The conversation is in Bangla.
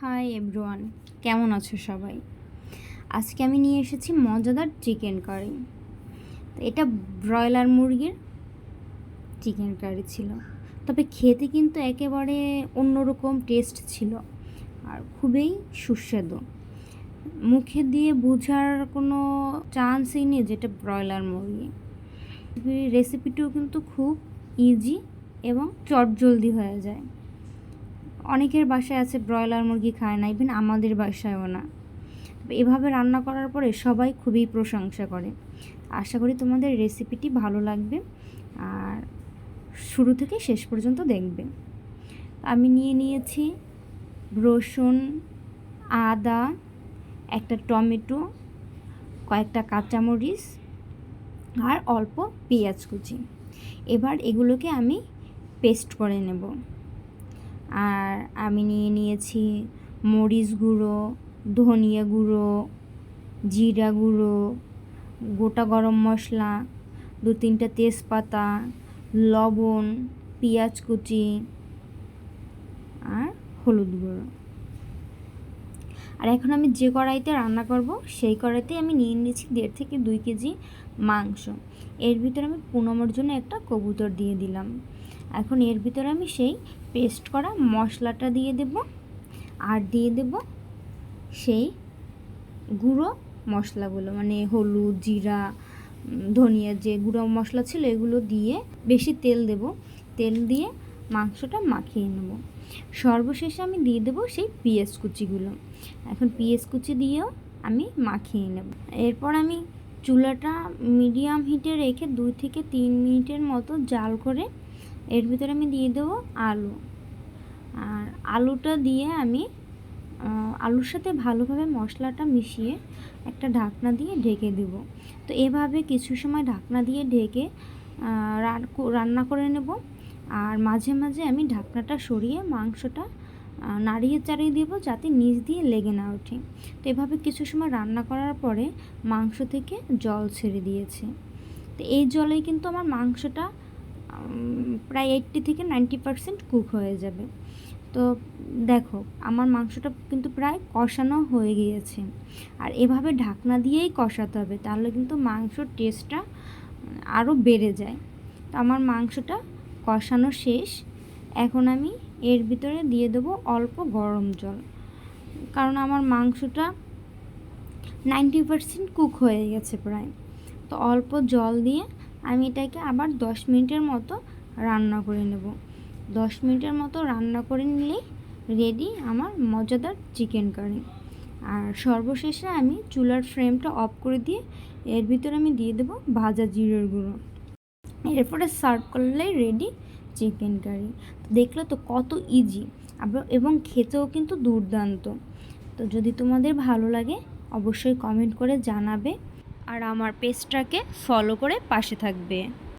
হাই এভরিওয়ান, কেমন আছো সবাই? আজকে আমি নিয়ে এসেছি মজাদার চিকেন কারি। এটা ব্রয়লার মুরগির চিকেন কারি ছিল, তবে খেতে কিন্তু একেবারে অন্যরকম টেস্ট ছিল আর খুবই সুস্বাদু। মুখে দিয়ে বোঝার কোনো চান্সই নেই যেটা ব্রয়লার মুরগি। রেসিপিটিও কিন্তু খুব ইজি এবং চটজলদি হয়ে যায়। অনেকের বাসায় আছে ব্রয়লার মুরগি খায় না, ইভেন আমাদের বাসায়ও না। এভাবে রান্না করার পরে সবাই খুবই প্রশংসা করে। আশা করি তোমাদের রেসিপিটি ভালো লাগবে আর শুরু থেকে শেষ পর্যন্ত দেখবে। আমি নিয়ে নিয়েছি রসুন, আদা, একটা টমেটো, কয়েকটা কাঁচামরিচ আর অল্প পেঁয়াজ কুচি। এবার এগুলোকে আমি পেস্ট করে নেব। আর আমি নিয়ে নিয়েছি মরিচ গুঁড়ো, ধনিয়া গুঁড়ো, জিরা গুঁড়ো, গোটা গরম মশলা, 2-3টা তেজপাতা, লবণ, পেঁয়াজ কুচি আর হলুদ গুঁড়ো। আর এখন আমি যে কড়াইতে রান্না করব সেই কড়াইতে আমি নিয়ে নিয়েছি 1.5 থেকে 2 কেজি মাংস। এর ভিতরে আমি পুনমোর জন্য একটা কবুতর দিয়ে দিলাম। এখন এর ভিতরে আমি সেই পেস্ট করা মশলাটা দিয়ে দেব আর দিয়ে দেব সেই গুঁড়ো মশলাগুলো, মানে হলুদ, জিরা, ধনিয়া যে গুঁড়ো মশলা ছিল এগুলো দিয়ে বেশি তেল দেব। তেল দিয়ে মাংসটা মাখিয়ে নেব। সর্বশেষে আমি দিয়ে দেবো সেই পেঁয়াজ কুচিগুলো। এখন পেঁয়াজ কুচি দিয়েও আমি মাখিয়ে নেব। এরপর আমি চুলাটা মিডিয়াম হিটে রেখে 2 থেকে 3 মিনিটের মতো জাল করে এর ভিতরে আমি দিয়ে দেবো আলু। আর আলুটা দিয়ে আমি আলুর সাথে ভালোভাবে মশলাটা মিশিয়ে একটা ঢাকনা দিয়ে ঢেকে দেব। তো এভাবে কিছু সময় ঢাকনা দিয়ে ঢেকে রান্না করে নেব। আর মাঝে মাঝে আমি ঢাকনাটা সরিয়ে মাংসটা নাড়িয়ে চাড়িয়ে দেবো যাতে নিচ দিয়ে লেগে না ওঠে। তো এভাবে কিছু সময় রান্না করার পরে মাংস থেকে জল ছেড়ে দিয়েছে। তো এই জলেই কিন্তু আমার মাংসটা প্রায় 80 থেকে 90% কুক হয়ে যাবে। তো দেখো আমার মাংসটা কিন্তু প্রায় কষানো হয়ে গিয়েছে। আর এভাবে ঢাকনা দিয়েই কষাতে হবে, তাহলে কিন্তু মাংসর টেস্টটা আরও বেড়ে যায়। তো আমার মাংসটা কষানো শেষ। এখন আমি এর ভিতরে দিয়ে দেবো অল্প গরম জল, কারণ আমার মাংসটা 90% কুক হয়ে গেছে প্রায়। তো অল্প জল দিয়ে আমি এটাকে আবার 10 মিনিটের মতো রান্না করে নেব। 10 মিনিটের মতো রান্না করে নিলেই রেডি আমার মজাদার চিকেন কারি। আর সর্বশেষে আমি চুলার ফ্লেমটা অফ করে দিয়ে এর ভিতরে আমি দিয়ে দেবো ভাজা জিরের গুঁড়ো। এরপরে সার্ভ করলেই রেডি চিকেন কারি। তো দেখলে তো কত ইজি এবং খেতেও কিন্তু দুর্দান্ত। তো যদি তোমাদের ভালো লাগে অবশ্যই কমেন্ট করে জানাবে আর আমার পেজটাকে ফলো করে পাশে থাকবে।